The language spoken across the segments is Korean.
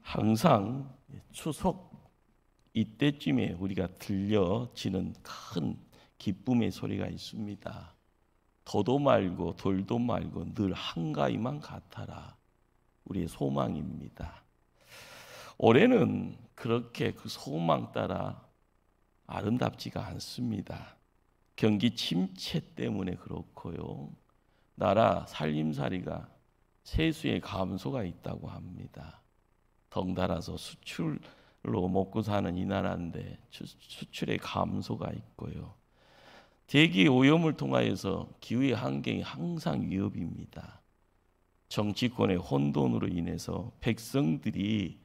항상 추석 이때쯤에 우리가 들려지는 큰 기쁨의 소리가 있습니다. 더도 말고 돌도 말고 늘 한가위만 같아라. 우리의 소망입니다. 올해는 그렇게 그 소망 따라 아름답지가 않습니다. 경기 침체 때문에 그렇고요. 나라 살림살이가 세수의 감소가 있다고 합니다. 덩달아서 수출로 먹고 사는 이 나라인데 수출의 감소가 있고요. 대기 오염을 통하여서 기후의 환경이 항상 위협입니다. 정치권의 혼돈으로 인해서 백성들이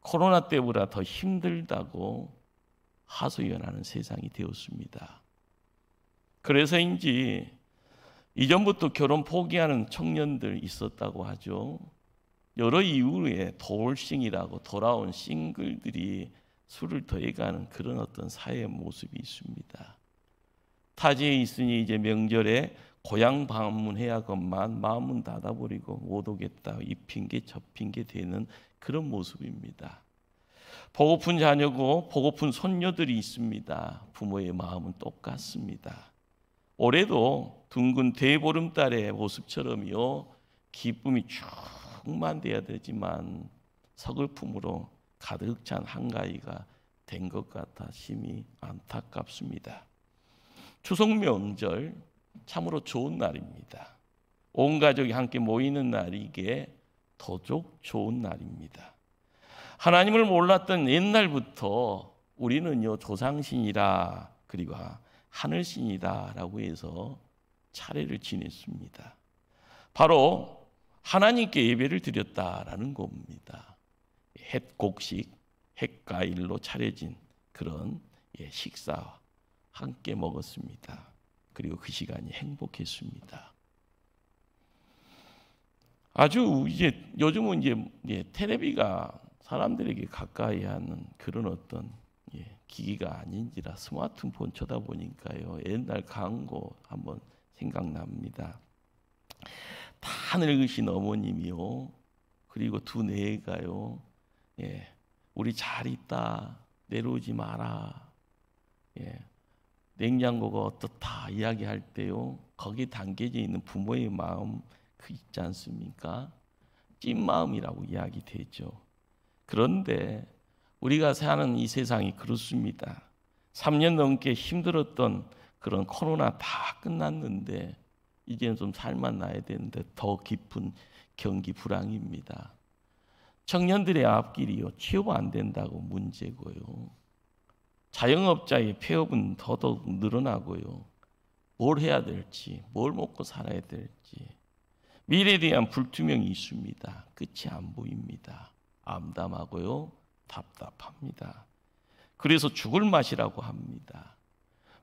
코로나 때보다 더 힘들다고 하소연하는 세상이 되었습니다. 그래서인지 이전부터 결혼 포기하는 청년들 있었다고 하죠. 여러 이유에 돌싱이라고 돌아온 싱글들이 수를 더해가는 그런 어떤 사회의 모습이 있습니다. 타지에 있으니 이제 명절에 고향 방문해야건만 마음은 닫아버리고 못 오겠다. 이 핑계 저 핑계 되는 그런 모습입니다. 보고픈 자녀고 보고픈 손녀들이 있습니다. 부모의 마음은 똑같습니다. 올해도 둥근 대보름달의 모습처럼요. 기쁨이 충만돼야 되지만 서글픔으로 가득 찬 한가위가 된 것 같아 심히 안타깝습니다. 추석 명절 참으로 좋은 날입니다. 온 가족이 함께 모이는 날이기에 더욱 좋은 날입니다. 하나님을 몰랐던 옛날부터 우리는요 조상신이라 그리고 하늘신이다라고 해서 차례를 지냈습니다. 바로 하나님께 예배를 드렸다라는 겁니다. 햇곡식, 햇과일로 차려진 그런 식사와 함께 먹었습니다. 그리고 그 시간이 행복했습니다. 아주 이제 요즘은 이제 텔레비가 사람들에게 가까이 하는 그런 어떤 기기가 아닌지라 스마트폰 쳐다보니까요. 옛날 광고 한번 생각납니다. 다 늙으신 어머님이요. 그리고 두 내가요. 우리 잘 있다. 내려오지 마라. 냉장고가 어떻다 이야기할 때요. 거기에 담겨져 있는 부모의 마음 그 있지 않습니까? 찐마음이라고 이야기되죠. 그런데 우리가 사는 이 세상이 그렇습니다. 3년 넘게 힘들었던 그런 코로나 다 끝났는데 이제는 좀 살만 나야 되는데 더 깊은 경기 불황입니다. 청년들의 앞길이요. 취업 안 된다고 문제고요. 자영업자의 폐업은 더더욱 늘어나고요. 뭘 해야 될지, 뭘 먹고 살아야 될지 미래에 대한 불투명이 있습니다. 끝이 안 보입니다. 암담하고요. 답답합니다. 그래서 죽을 맛이라고 합니다.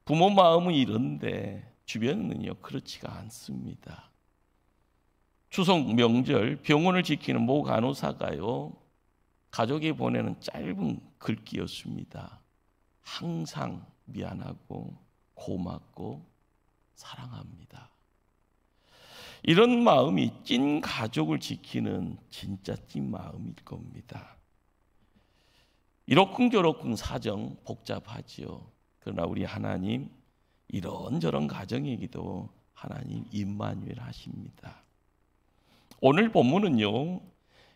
부모 마음은 이런데 주변은요 그렇지가 않습니다. 추석 명절 병원을 지키는 모 간호사가요 가족이 보내는 짧은 글귀였습니다. 항상 미안하고 고맙고 사랑합니다. 이런 마음이 찐 가족을 지키는 진짜 찐 마음일 겁니다. 이러쿵저러쿵 사정 복잡하지요. 그러나 우리 하나님 이런저런 가정에게도 하나님 임마누엘 하십니다. 오늘 본문은요.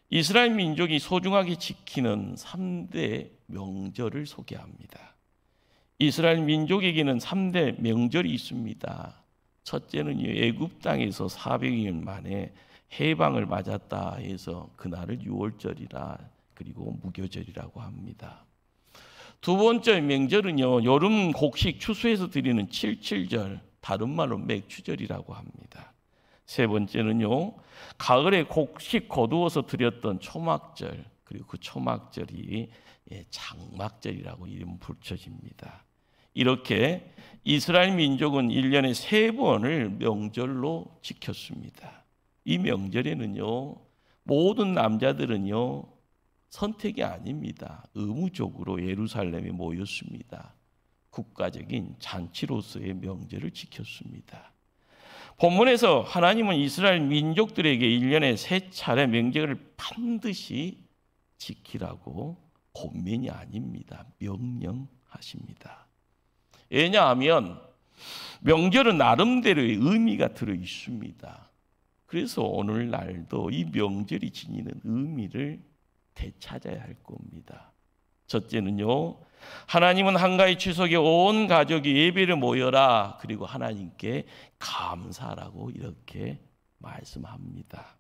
이스라엘 민족이 소중하게 지키는 3대 명절을 소개합니다. 이스라엘 민족에게는 3대 명절이 있습니다. 첫째는요. 애굽 땅에서 400년 만에 해방을 맞았다 해서 그날을 유월절이라 그리고 무교절이라고 합니다. 두 번째 명절은요. 여름 곡식 추수해서 드리는 칠칠절, 다른 말로 맥추절이라고 합니다. 세 번째는요. 가을에 곡식 거두어서 드렸던 초막절, 그리고 그 초막절이 장막절이라고 이름 붙여집니다. 이렇게 이스라엘 민족은 1년에 3번을 명절로 지켰습니다. 이 명절에는요. 모든 남자들은요. 선택이 아닙니다. 의무적으로 예루살렘에 모였습니다. 국가적인 잔치로서의 명절을 지켰습니다. 본문에서 하나님은 이스라엘 민족들에게 1년에 3차례 명절을 반드시 지키라고 권면이 아닙니다. 명령하십니다. 왜냐하면 명절은 나름대로의 의미가 들어 있습니다. 그래서 오늘날도 이 명절이 지니는 의미를 되찾아야 할 겁니다. 첫째는요, 하나님은 한가위 추석에 온 가족이 예배를 모여라, 그리고 하나님께 감사라고 이렇게 말씀합니다.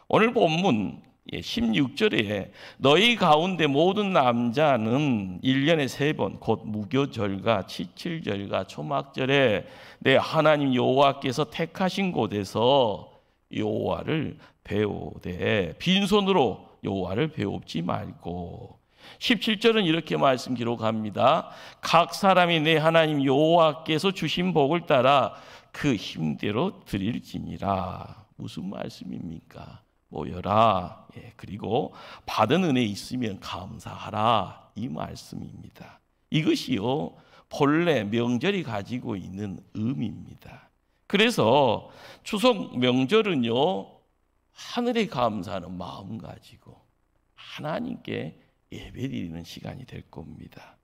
오늘 본문 16절에 너희 가운데 모든 남자는 1년에 3번 곧 무교절과 칠칠절과 초막절에 내 하나님 여호와께서 택하신 곳에서 여호와를 배우되 빈손으로 여호와를 배웁지 말고. 17절은 이렇게 말씀 기록합니다. 각 사람이 내 하나님 여호와께서 주신 복을 따라 그 힘대로 드릴지니라. 무슨 말씀입니까? 모여라. 그리고 받은 은혜 있으면 감사하라. 이 말씀입니다. 이것이요, 본래 명절이 가지고 있는 의미입니다. 그래서 추석 명절은요, 하늘에 감사하는 마음 가지고 하나님께 예배드리는 시간이 될 겁니다.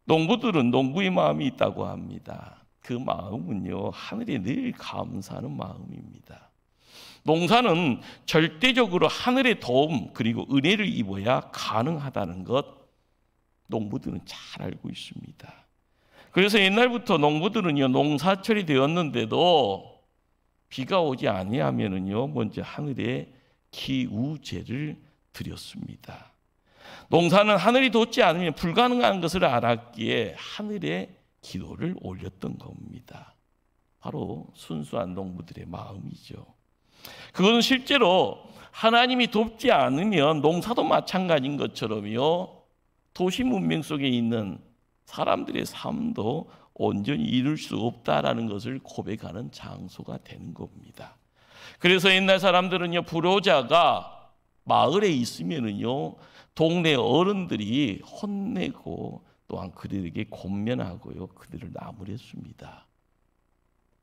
농부들은 농부의 마음이 있다고 합니다. 그 마음은요, 하늘에 늘 감사하는 마음입니다. 농사는 절대적으로 하늘의 도움 그리고 은혜를 입어야 가능하다는 것 농부들은 잘 알고 있습니다. 그래서 옛날부터 농부들은요, 농사철이 되었는데도 비가 오지 아니하면은요, 먼저 하늘에 기우제를 드렸습니다. 농사는 하늘이 돋지 않으면 불가능한 것을 알았기에 하늘에 기도를 올렸던 겁니다. 바로 순수한 농부들의 마음이죠. 그것은 실제로 하나님이 돕지 않으면 농사도 마찬가지인 것처럼요, 도시 문명 속에 있는 사람들의 삶도 온전히 이룰 수 없다라는 것을 고백하는 장소가 되는 겁니다. 그래서 옛날 사람들은요, 불효자가 마을에 있으면은요, 동네 어른들이 혼내고 또한 그들에게 권면하고요, 그들을 나무랬습니다.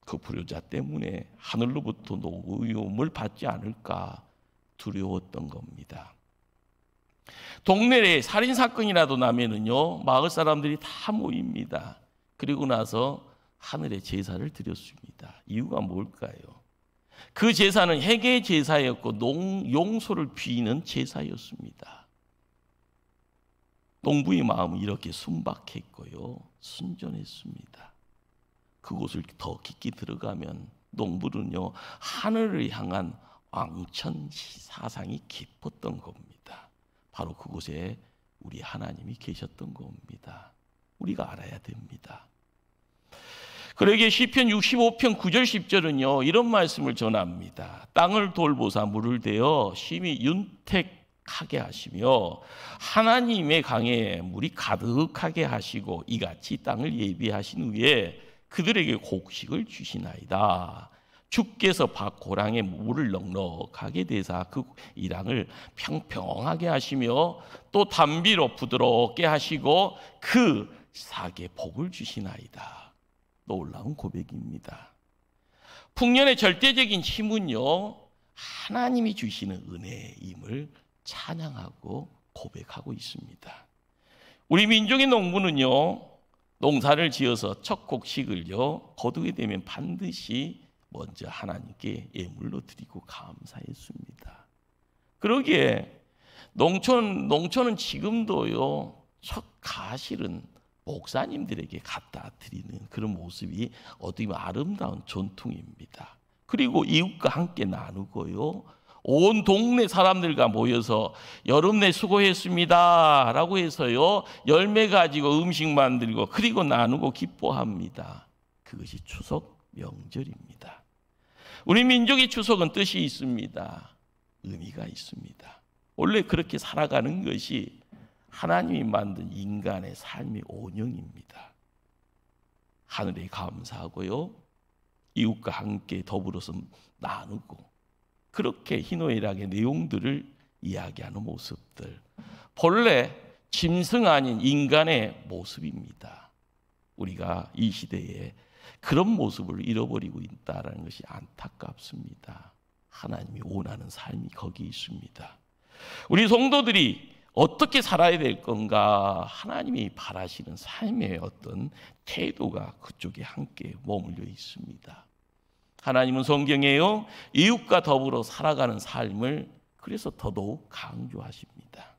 그 불효자 때문에 하늘로부터 노여움을 받지 않을까 두려웠던 겁니다. 동네에 살인사건이라도 나면은요, 마을 사람들이 다 모입니다. 그리고 나서 하늘에 제사를 드렸습니다. 이유가 뭘까요? 그 제사는 회개 제사였고 용서를 비는 제사였습니다. 농부의 마음은 이렇게 순박했고요, 순전했습니다. 그곳을 더 깊이 들어가면 농부는요, 하늘을 향한 왕천 사상이 깊었던 겁니다. 바로 그곳에 우리 하나님이 계셨던 겁니다. 우리가 알아야 됩니다. 그러기에 시편 65편 9절 10절은요, 이런 말씀을 전합니다. 땅을 돌보사 물을 대어 심히 윤택하게 하시며 하나님의 강에 물이 가득하게 하시고 이같이 땅을 예비하신 후에 그들에게 곡식을 주시나이다. 주께서 밭 고랑에 물을 넉넉하게 대사 그 이랑을 평평하게 하시며 또 담비로 부드럽게 하시고 그 사계에 복을 주시나이다. 놀라운 고백입니다. 풍년의 절대적인 힘은요, 하나님이 주시는 은혜임을 찬양하고 고백하고 있습니다. 우리 민족의 농부는요, 농사를 지어서 첫 곡식을요, 거두게 되면 반드시 먼저 하나님께 예물로 드리고 감사했습니다. 그러기에 농촌은 지금도요, 첫 가실은 목사님들에게 갖다 드리는 그런 모습이 어떻게 보면 아름다운 전통입니다. 그리고 이웃과 함께 나누고요, 온 동네 사람들과 모여서 여름내 수고했습니다 라고 해서요, 열매 가지고 음식 만들고 그리고 나누고 기뻐합니다. 그것이 추석 명절입니다. 우리 민족의 추석은 뜻이 있습니다. 의미가 있습니다. 원래 그렇게 살아가는 것이 하나님이 만든 인간의 삶의 온영입니다. 하늘에 감사하고요, 이웃과 함께 더불어서 나누고 그렇게 희노애락의 내용들을 이야기하는 모습들, 본래 짐승 아닌 인간의 모습입니다. 우리가 이 시대에 그런 모습을 잃어버리고 있다는 것이 안타깝습니다. 하나님이 원하는 삶이 거기 있습니다. 우리 성도들이 어떻게 살아야 될 건가? 하나님이 바라시는 삶의 어떤 태도가 그쪽에 함께 머물러 있습니다. 하나님은 성경에요, 이웃과 더불어 살아가는 삶을 그래서 더더욱 강조하십니다.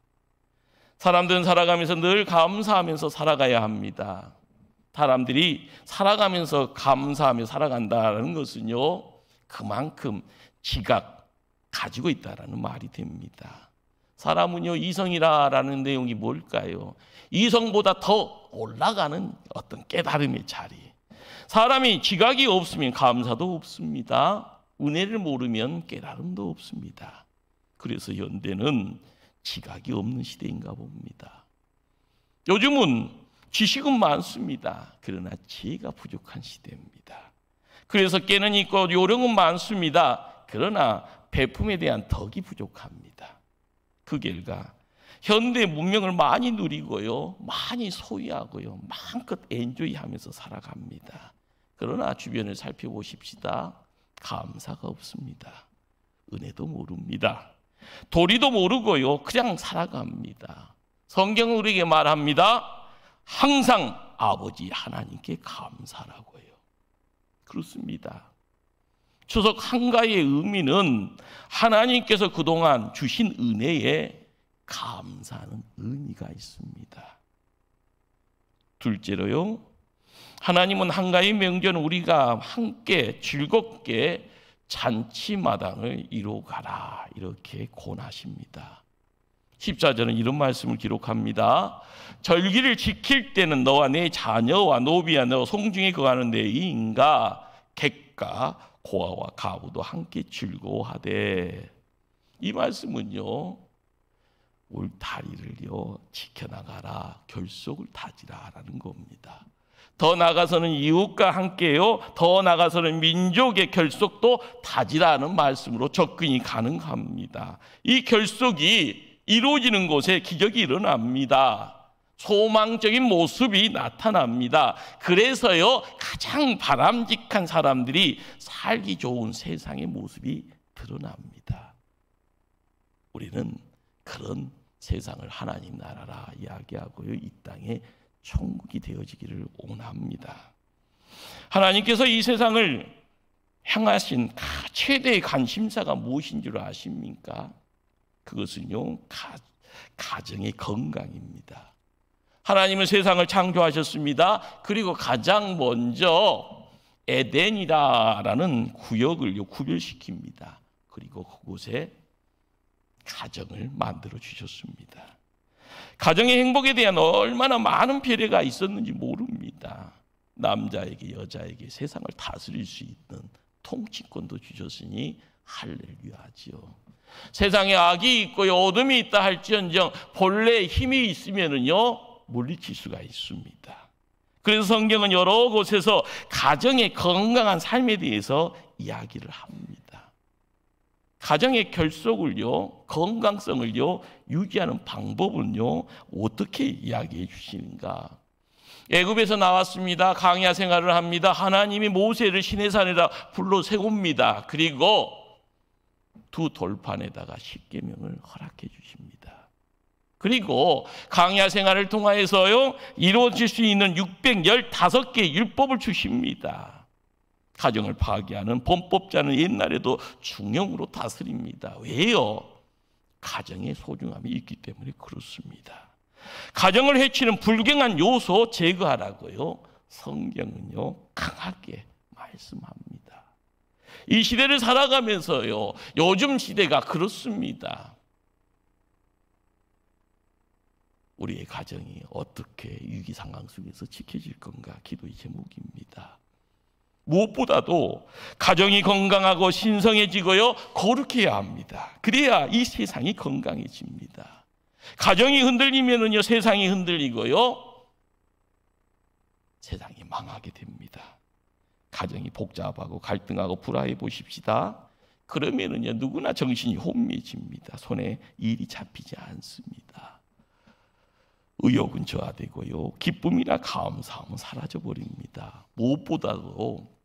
사람들은 살아가면서 늘 감사하면서 살아가야 합니다. 사람들이 살아가면서 감사하며 살아간다는 것은요, 그만큼 지각 가지고 있다라는 말이 됩니다. 사람은요, 이성이라는 내용이 뭘까요? 이성보다 더 올라가는 어떤 깨달음의 자리. 사람이 지각이 없으면 감사도 없습니다. 은혜를 모르면 깨달음도 없습니다. 그래서 현대는 지각이 없는 시대인가 봅니다. 요즘은 지식은 많습니다. 그러나 지혜가 부족한 시대입니다. 그래서 깨는 있고 요령은 많습니다. 그러나 배품에 대한 덕이 부족합니다. 그 결과 현대 문명을 많이 누리고요, 많이 소유하고요, 마음껏 엔조이하면서 살아갑니다. 그러나 주변을 살펴보십시다. 감사가 없습니다. 은혜도 모릅니다. 도리도 모르고요, 그냥 살아갑니다. 성경은 우리에게 말합니다. 항상 아버지 하나님께 감사라고요. 그렇습니다. 추석 한가의 의미는 하나님께서 그동안 주신 은혜에 감사하는 의미가 있습니다. 둘째로요, 하나님은 한가위 명절은 우리가 함께 즐겁게 잔치마당을 이루어가라 이렇게 권하십니다. 14절은 이런 말씀을 기록합니다. 절기를 지킬 때는 너와 내 자녀와 노비와 너 송중에 거하는 내 이인과 객과 고아와 가부도 함께 즐거워하되. 이 말씀은요, 울타리를요 지켜나가라, 결속을 다지라라는 겁니다. 더 나아가서는 이웃과 함께요, 더 나아가서는 민족의 결속도 다지라는 말씀으로 접근이 가능합니다. 이 결속이 이루어지는 곳에 기적이 일어납니다. 소망적인 모습이 나타납니다. 그래서요, 가장 바람직한 사람들이 살기 좋은 세상의 모습이 드러납니다. 우리는 그런 세상을 하나님 나라라 이야기하고요, 이 땅에 천국이 되어지기를 원합니다. 하나님께서 이 세상을 향하신 최대의 관심사가 무엇인 줄 아십니까? 그것은요, 가정의 건강입니다. 하나님은 세상을 창조하셨습니다. 그리고 가장 먼저 에덴이라는 구역을 구별시킵니다. 그리고 그곳에 가정을 만들어 주셨습니다. 가정의 행복에 대한 얼마나 많은 배려가 있었는지 모릅니다. 남자에게 여자에게 세상을 다스릴 수 있는 통치권도 주셨으니 할렐루야지요. 세상에 악이 있고요, 어둠이 있다 할지언정 본래의 힘이 있으면은요 물리칠 수가 있습니다. 그래서 성경은 여러 곳에서 가정의 건강한 삶에 대해서 이야기를 합니다. 가정의 결속을요, 건강성을요 유지하는 방법은요 어떻게 이야기해 주시는가? 애굽에서 나왔습니다. 광야 생활을 합니다. 하나님이 모세를 시내산에다 불러 세웁니다. 그리고 두 돌판에다가 십계명을 허락해 주십니다. 그리고 광야 생활을 통하여서요 이루어질 수 있는 615개의 율법을 주십니다. 가정을 파괴하는 범법자는 옛날에도 중형으로 다스립니다. 왜요? 가정의 소중함이 있기 때문에 그렇습니다. 가정을 해치는 불경한 요소 제거하라고요 성경은요 강하게 말씀합니다. 이 시대를 살아가면서요 요즘 시대가 그렇습니다. 우리의 가정이 어떻게 위기 상황 속에서 지켜질 건가 기도의 제목입니다. 무엇보다도 가정이 건강하고 신성해지고요 거룩해야 합니다. 그래야 이 세상이 건강해집니다. 가정이 흔들리면은요 세상이 흔들리고요 세상이 망하게 됩니다. 가정이 복잡하고 갈등하고 불화해 보십시다. 그러면은요 누구나 정신이 혼미해집니다. 손에 일이 잡히지 않습니다. 의욕은 저하되고요 기쁨이나 감사함은 사라져 버립니다. 무엇보다도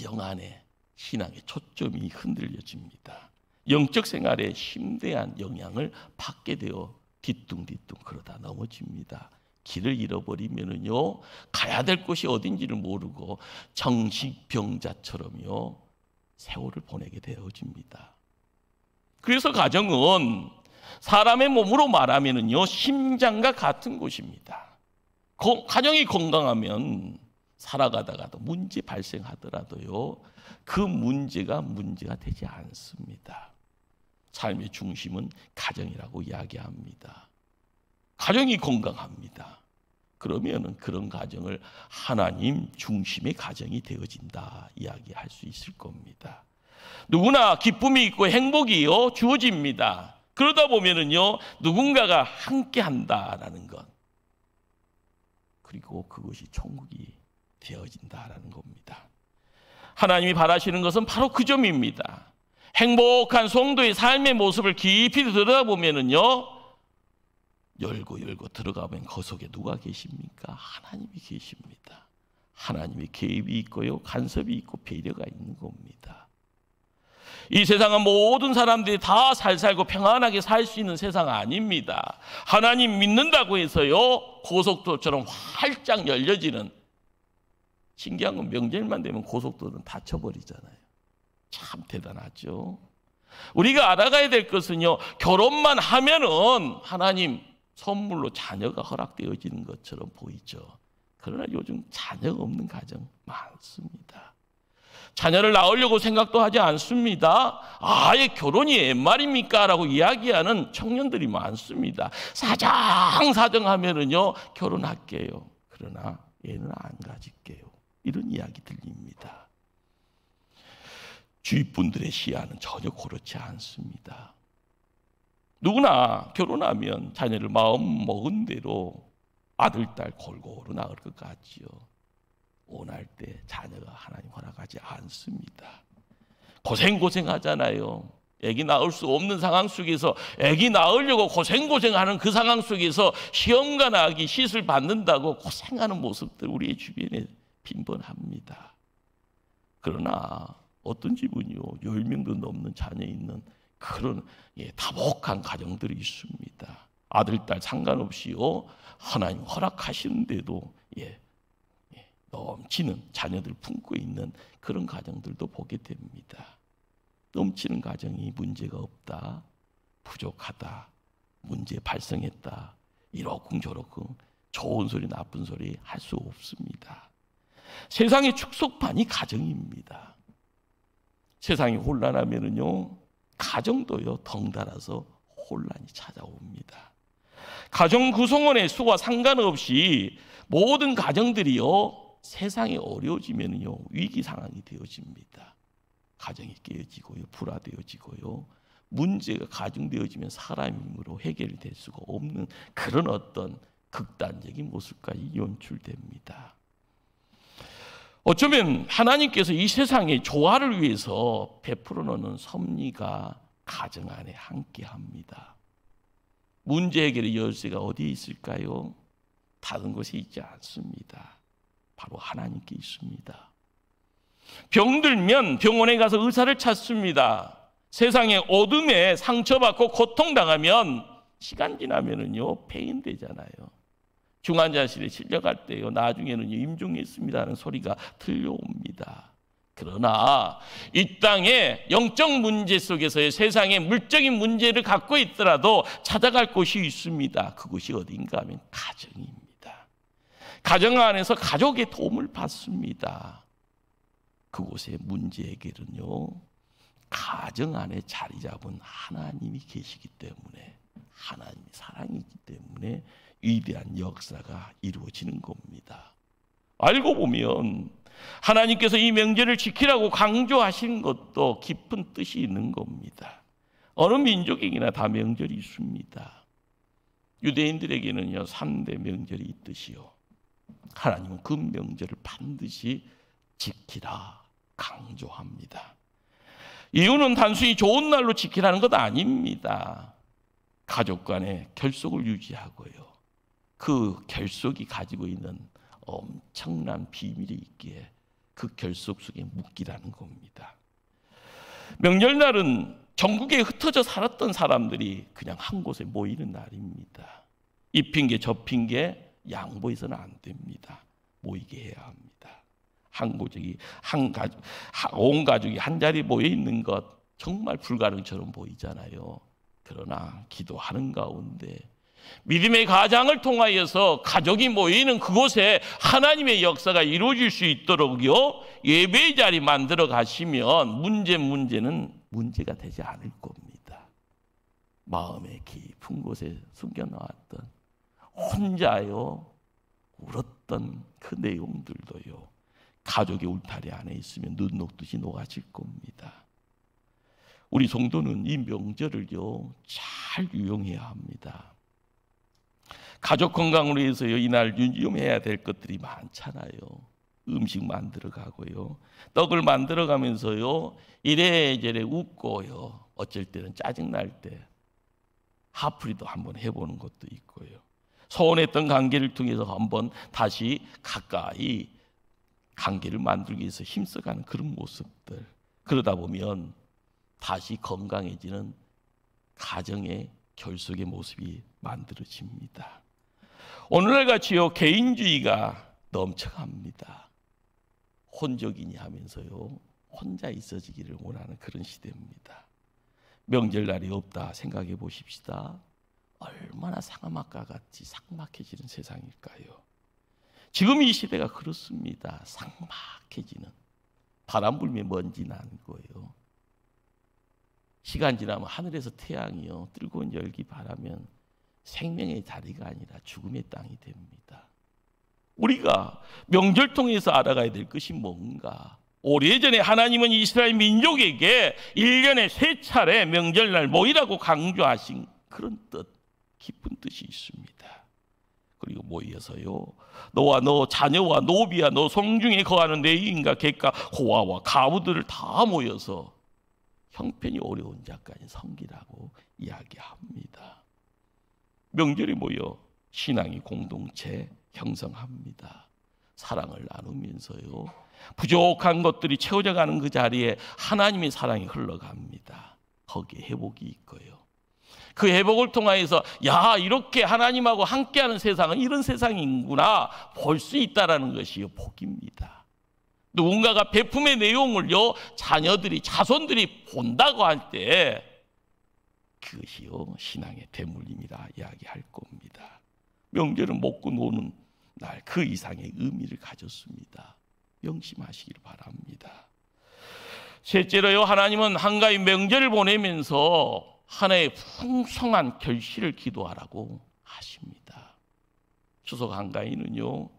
영 안에 신앙의 초점이 흔들려집니다. 영적 생활에 심대한 영향을 받게 되어 뒤뚱뒤뚱 그러다 넘어집니다. 길을 잃어버리면은요, 가야 될 곳이 어딘지를 모르고 정신병자처럼요 세월을 보내게 되어집니다. 그래서 가정은 사람의 몸으로 말하면은요 심장과 같은 곳입니다. 가정이 건강하면 살아가다가도 문제 발생하더라도요 그 문제가 되지 않습니다. 삶의 중심은 가정이라고 이야기합니다. 가정이 건강합니다. 그러면은 그런 가정을 하나님 중심의 가정이 되어진다 이야기할 수 있을 겁니다. 누구나 기쁨이 있고 행복이 주어집니다. 그러다 보면은요 누군가가 함께 한다라는 것, 그리고 그것이 천국이 되어진다라는 겁니다. 하나님이 바라시는 것은 바로 그 점입니다. 행복한 성도의 삶의 모습을 깊이 들여다보면은요 열고 들어가면 그 속에 누가 계십니까? 하나님이 계십니다. 하나님의 개입이 있고요 간섭이 있고 배려가 있는 겁니다. 이 세상은 모든 사람들이 다 잘 살고 평안하게 살 수 있는 세상 아닙니다. 하나님 믿는다고 해서요 고속도로처럼 활짝 열려지는, 신기한 건 명절만 되면 고속도로는 닫혀버리잖아요. 참 대단하죠. 우리가 알아가야 될 것은요 결혼만 하면은 하나님 선물로 자녀가 허락되어지는 것처럼 보이죠. 그러나 요즘 자녀가 없는 가정 많습니다. 자녀를 낳으려고 생각도 하지 않습니다. 아예 결혼이 옛말입니까? 라고 이야기하는 청년들이 많습니다. 사정하면은요 결혼할게요. 그러나 얘는 안 가질게요. 이런 이야기 들립니다. 주위 분들의 시야는 전혀 그렇지 않습니다. 누구나 결혼하면 자녀를 마음 먹은 대로 아들, 딸 골고루 낳을 것 같지요. 원할 때 자녀가 하나님 허락하지 않습니다. 고생하잖아요. 아기 낳을 수 없는 상황 속에서 아기 낳으려고 고생하는 그 상황 속에서 시험과 나기 시술 받는다고 고생하는 모습들 우리의 주변에 빈번합니다. 그러나 어떤 집은요 10명도 넘는 자녀 있는 그런 다복한 가정들이 있습니다. 아들, 딸 상관없이요 하나님 허락하시는데도 넘치는 자녀들 품고 있는 그런 가정들도 보게 됩니다. 넘치는 가정이 문제가 없다, 부족하다, 문제 발생했다, 이러쿵저러쿵 좋은 소리 나쁜 소리 할 수 없습니다. 세상의 축소판이 가정입니다. 세상이 혼란하면은요 가정도요 덩달아서 혼란이 찾아옵니다. 가정 구성원의 수와 상관없이 모든 가정들이요 세상이 어려워지면요 위기 상황이 되어집니다. 가정이 깨어지고요 불화되어지고요 문제가 가중되어지면 사람의 힘으로 해결이 될 수가 없는 그런 어떤 극단적인 모습까지 연출됩니다. 어쩌면 하나님께서 이 세상의 조화를 위해서 베풀어 놓는 섭리가 가정 안에 함께합니다. 문제 해결의 열쇠가 어디에 있을까요? 다른 곳에 있지 않습니다. 바로 하나님께 있습니다. 병들면 병원에 가서 의사를 찾습니다. 세상의 어둠에 상처받고 고통당하면 시간 지나면은요 폐인되잖아요. 중환자실에 실려갈 때요 나중에는 임종했습니다 하는 소리가 들려옵니다. 그러나 이 땅의 영적 문제 속에서의 세상의 물적인 문제를 갖고 있더라도 찾아갈 곳이 있습니다. 그곳이 어딘가 하면 가정입니다. 가정 안에서 가족의 도움을 받습니다. 그곳의 문제 해결은요 가정 안에 자리 잡은 하나님이 계시기 때문에, 하나님이 사랑이기 때문에 위대한 역사가 이루어지는 겁니다. 알고 보면 하나님께서 이 명절을 지키라고 강조하신 것도 깊은 뜻이 있는 겁니다. 어느 민족에게나 다 명절이 있습니다. 유대인들에게는요 3대 명절이 있듯이요 하나님은 그 명절을 반드시 지키라 강조합니다. 이유는 단순히 좋은 날로 지키라는 것 아닙니다. 가족 간의 결속을 유지하고요 그 결속이 가지고 있는 엄청난 비밀이 있기에 그 결속 속에 묶이라는 겁니다. 명절날은 전국에 흩어져 살았던 사람들이 그냥 한 곳에 모이는 날입니다. 이 핑계 저 핑계 양보해서는 안 됩니다. 모이게 해야 합니다. 온 가족이 한 자리에 모여 있는 것 정말 불가능처럼 보이잖아요. 그러나 기도하는 가운데 믿음의 가장을 통하여서 가족이 모이는 그곳에 하나님의 역사가 이루어질 수 있도록요, 예배의 자리 만들어 가시면 문제는 문제가 되지 않을 겁니다. 마음의 깊은 곳에 숨겨놓았던 혼자요 울었던 그 내용들도요, 가족의 울타리 안에 있으면 눈 녹듯이 녹아질 겁니다. 우리 성도는 이 명절을요 잘 유용해야 합니다. 가족 건강을 위해서요, 이날 유념해야 될 것들이 많잖아요. 음식 만들어 가고요, 떡을 만들어 가면서요, 이래저래 웃고요, 어쩔 때는 짜증날 때 화풀이도 한번 해보는 것도 있고요, 소원했던 관계를 통해서 한번 다시 가까이 관계를 만들기 위해서 힘써가는 그런 모습들, 그러다 보면 다시 건강해지는 가정의 결속의 모습이 만들어집니다. 오늘날 같이요, 개인주의가 넘쳐갑니다. 혼적이니 하면서요, 혼자 있어지기를 원하는 그런 시대입니다. 명절날이 없다 생각해 보십시다. 얼마나 상아막과 같이 삭막해지는 세상일까요? 지금 이 시대가 그렇습니다. 삭막해지는, 바람 불면 먼지 나는 거예요. 시간 지나면 하늘에서 태양이요 뜨거운 열기 바라면 생명의 자리가 아니라 죽음의 땅이 됩니다. 우리가 명절 통해서 알아가야 될 것이 뭔가? 오래전에 하나님은 이스라엘 민족에게 1년에 3차례 명절날 모이라고 강조하신 그런 뜻, 깊은 뜻이 있습니다. 그리고 모여서요, 너와 너 자녀와 노비와 너 성중에 거하는 내인과 객과 고아와 가부들을 다 모여서 형편이 어려운 자까지 섬기라고 이야기합니다. 명절에 모여 신앙의 공동체 형성합니다. 사랑을 나누면서요, 부족한 것들이 채워져 가는 그 자리에 하나님의 사랑이 흘러갑니다. 거기에 회복이 있고요, 그 회복을 통하여서 야, 이렇게 하나님하고 함께하는 세상은 이런 세상이구나 볼 수 있다라는 것이 복입니다. 누군가가 베품의 내용을요, 자녀들이 자손들이 본다고 할 때 그것이요 신앙의 대물림이라 이야기할 겁니다. 명절은 먹고 노는 날 그 이상의 의미를 가졌습니다. 명심하시길 바랍니다. 셋째로요, 하나님은 한가위 명절을 보내면서 하나의 풍성한 결실을 기도하라고 하십니다. 추석 한가위는요,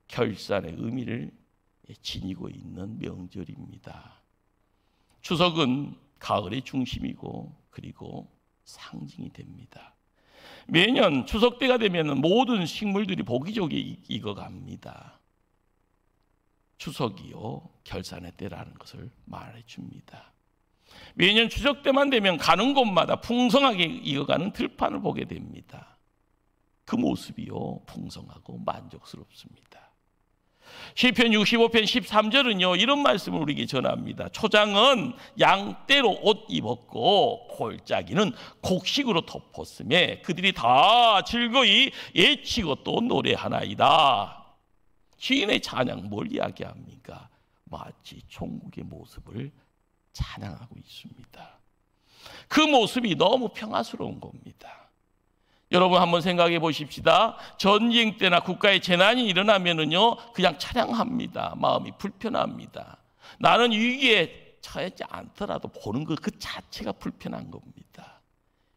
결산의 의미를 지니고 있는 명절입니다. 추석은 가을의 중심이고 그리고 상징이 됩니다. 매년 추석 때가 되면 모든 식물들이 보기 좋게 익어갑니다. 추석이요 결산의 때라는 것을 말해줍니다. 매년 추석 때만 되면 가는 곳마다 풍성하게 익어가는 들판을 보게 됩니다. 그 모습이요 풍성하고 만족스럽습니다. 시편 65편 13절은요 이런 말씀을 우리에게 전합니다. 초장은 양떼로 옷 입었고 골짜기는 곡식으로 덮었으며 그들이 다 즐거이 예치고 또 노래하나이다. 시인의 찬양 뭘 이야기합니까? 마치 천국의 모습을 찬양하고 있습니다. 그 모습이 너무 평화스러운 겁니다. 여러분 한번 생각해 보십시다. 전쟁 때나 국가에 재난이 일어나면은요 그냥 찬양합니다. 마음이 불편합니다. 나는 위기에 처하지 않더라도 보는 것 그 자체가 불편한 겁니다.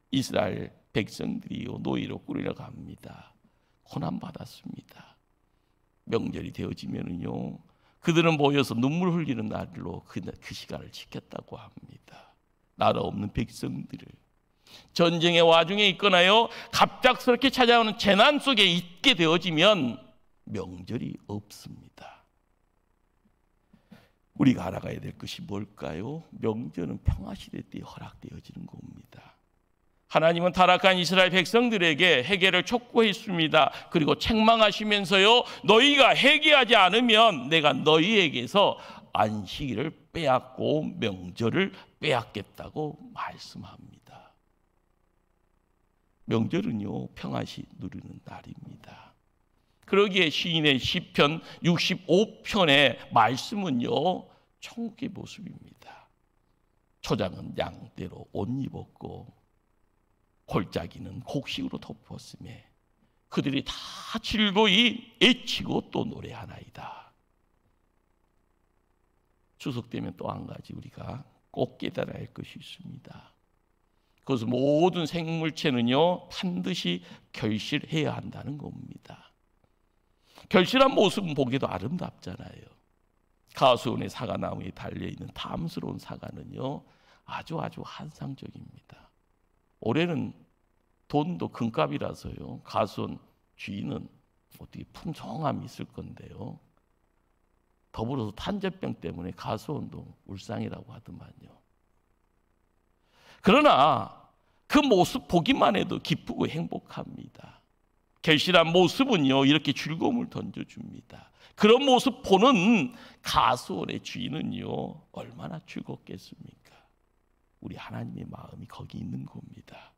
이스라엘 백성들이요 노예로 끌려갑니다. 고난 받았습니다. 명절이 되어지면은요 그들은 모여서 눈물 흘리는 날로 그 시간을 지켰다고 합니다. 나라 없는 백성들을 전쟁의 와중에 있거나요 갑작스럽게 찾아오는 재난 속에 있게 되어지면 명절이 없습니다. 우리가 알아가야 될 것이 뭘까요? 명절은 평화시대 때 허락되어지는 겁니다. 하나님은 타락한 이스라엘 백성들에게 회개를 촉구했습니다. 그리고 책망하시면서요 너희가 회개하지 않으면 내가 너희에게서 안식일을 빼앗고 명절을 빼앗겠다고 말씀합니다. 명절은요, 평안시 누리는 날입니다. 그러기에 시인의 시편 65편의 말씀은요, 천국의 모습입니다. 초장은 양대로 옷 입었고 골짜기는 곡식으로 덮었으며 그들이 다 즐거이 애치고 또 노래하나이다. 추석 되면 또 한 가지 우리가 꼭 깨달아야 할 것이 있습니다. 그것은 모든 생물체는요, 반드시 결실해야 한다는 겁니다. 결실한 모습은 보기도 아름답잖아요. 가수원의 사과나무에 달려있는 탐스러운 사과는요, 아주 환상적입니다. 올해는 돈도 금값이라서요, 가수원 주인은 어떻게 풍성함이 있을 건데요. 더불어서 탄저병 때문에 가수원도 울상이라고 하더만요. 그러나 그 모습 보기만 해도 기쁘고 행복합니다. 결실한 모습은요, 이렇게 즐거움을 던져줍니다. 그런 모습 보는 가수원의 주인은요, 얼마나 즐겁겠습니까? 우리 하나님의 마음이 거기 있는 겁니다.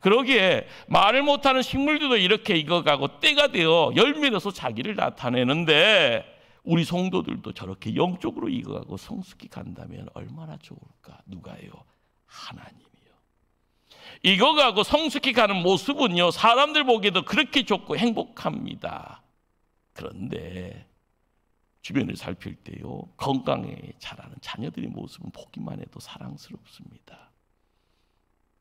그러기에 말을 못하는 식물들도 이렇게 익어가고 때가 되어 열매로서 자기를 나타내는데 우리 성도들도 저렇게 영적으로 익어가고 성숙히 간다면 얼마나 좋을까? 누가요? 하나님이요. 익어가고 성숙히 가는 모습은요, 사람들 보기에도 그렇게 좋고 행복합니다. 그런데 주변을 살필 때요, 건강하게 자라는 자녀들의 모습은 보기만 해도 사랑스럽습니다.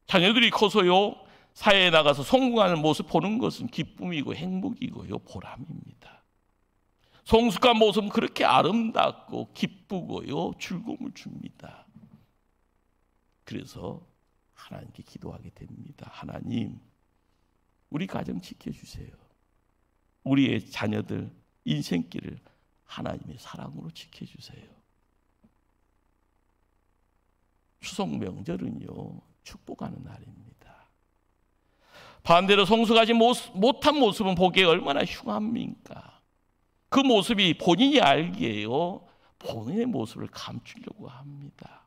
자녀들이 커서요, 사회에 나가서 성공하는 모습 보는 것은 기쁨이고 행복이고요, 보람입니다. 성숙한 모습은 그렇게 아름답고 기쁘고요, 즐거움을 줍니다. 그래서 하나님께 기도하게 됩니다. 하나님, 우리 가정 지켜주세요. 우리의 자녀들 인생길을 하나님의 사랑으로 지켜주세요. 추석 명절은요, 축복하는 날입니다. 반대로 성숙하지 못한 모습은 보기에 얼마나 흉합니까? 그 모습이 본인이 알기에요, 본인의 모습을 감추려고 합니다.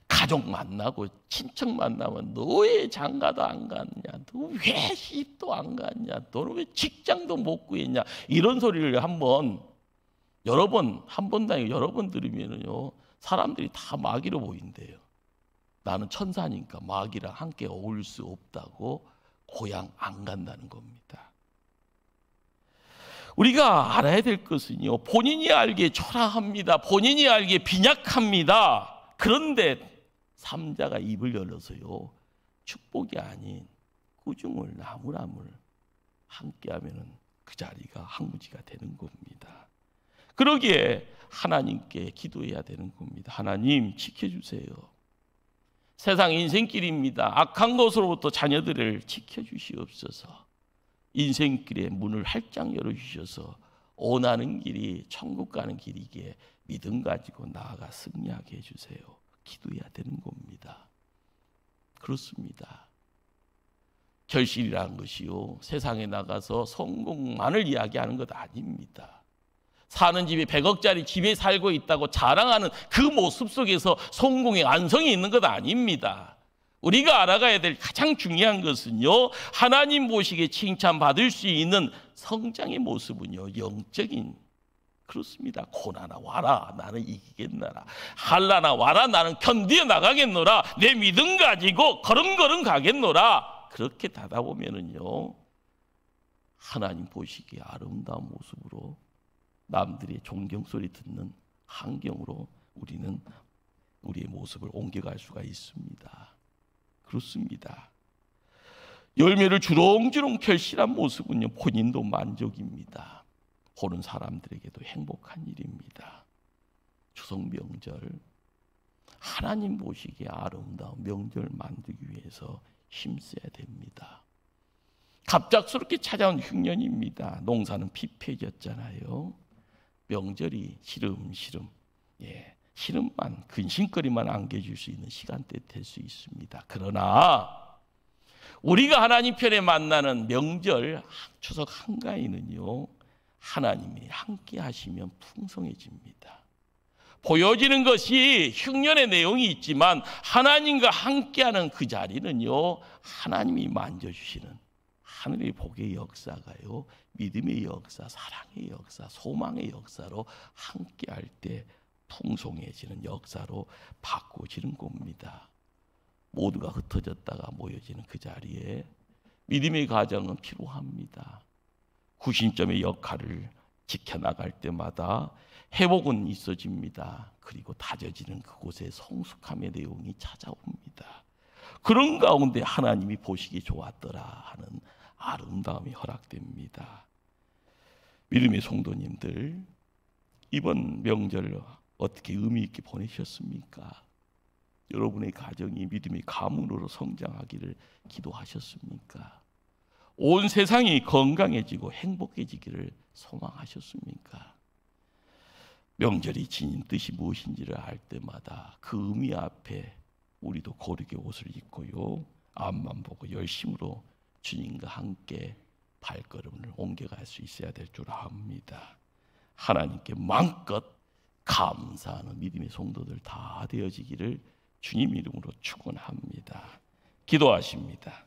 가족 만나고 친척 만나면 너 왜 장가도 안 갔냐, 너 왜 시집도 안 갔냐, 너는 왜 직장도 못 구했냐, 이런 소리를 한 번 아니고 여러 번 들으면요, 사람들이 다 마귀로 보인대요. 나는 천사니까 마귀랑 함께 어울릴 수 없다고 고향 안 간다는 겁니다. 우리가 알아야 될 것은요, 본인이 알기에 초라합니다. 본인이 알기에 빈약합니다. 그런데 삼자가 입을 열어서요, 축복이 아닌 꾸중을 나무람을 함께하면 그 자리가 항무지가 되는 겁니다. 그러기에 하나님께 기도해야 되는 겁니다. 하나님 지켜주세요. 세상 인생길입니다. 악한 것으로부터 자녀들을 지켜주시옵소서. 인생길의 문을 활짝 열어주셔서 원하는 길이 천국 가는 길이기에 믿음 가지고 나아가 승리하게 해주세요. 기도해야 되는 겁니다. 그렇습니다. 결실이라는 것이요, 세상에 나가서 성공만을 이야기하는 것 아닙니다. 사는 집이 100억짜리 집에 살고 있다고 자랑하는 그 모습 속에서 성공의 안성이 있는 것 아닙니다. 우리가 알아가야 될 가장 중요한 것은요, 하나님 보시기에 칭찬받을 수 있는 성장의 모습은요, 영적인, 그렇습니다. 고난아 와라 나는 이기겠노라, 한라나 와라 나는 견디어 나가겠노라, 내 믿음 가지고 걸음걸음 가겠노라. 그렇게 가다 보면은요, 하나님 보시기에 아름다운 모습으로 남들의 존경 소리 듣는 환경으로 우리는 우리의 모습을 옮겨갈 수가 있습니다. 그렇습니다. 열매를 주렁주렁 결실한 모습은요, 본인도 만족입니다. 보는 사람들에게도 행복한 일입니다. 추석 명절, 하나님 보시기에 아름다운 명절 만들기 위해서 힘써야 됩니다. 갑작스럽게 찾아온 흉년입니다. 농사는 피폐해졌잖아요. 명절이 시름시름, 시름만, 근심거리만 안겨줄 수 있는 시간대 될 수 있습니다. 그러나 우리가 하나님 편에 만나는 명절, 추석 한가위는요, 하나님이 함께 하시면 풍성해집니다. 보여지는 것이 흉년의 내용이 있지만 하나님과 함께하는 그 자리는요, 하나님이 만져주시는 하늘의 복의 역사가요, 믿음의 역사, 사랑의 역사, 소망의 역사로 함께할 때 풍성해지는 역사로 바꿔지는 겁니다. 모두가 흩어졌다가 모여지는 그 자리에 믿음의 가정은 필요합니다. 구심점의 역할을 지켜나갈 때마다 회복은 있어집니다. 그리고 다져지는 그곳에 성숙함의 내용이 찾아옵니다. 그런 가운데 하나님이 보시기 좋았더라 하는 아름다움이 허락됩니다. 믿음의 성도님들, 이번 명절 어떻게 의미 있게 보내셨습니까? 여러분의 가정이 믿음의 가문으로 성장하기를 기도하셨습니까? 온 세상이 건강해지고 행복해지기를 소망하셨습니까? 명절이 지닌 뜻이 무엇인지를 알 때마다 그 의미 앞에 우리도 고르게 옷을 입고요, 앞만 보고 열심으로 주님과 함께 발걸음을 옮겨갈 수 있어야 될 줄 압니다. 하나님께 마음껏 감사하는 믿음의 성도들 다 되어지기를 주님 이름으로 축원합니다. 기도하십니다.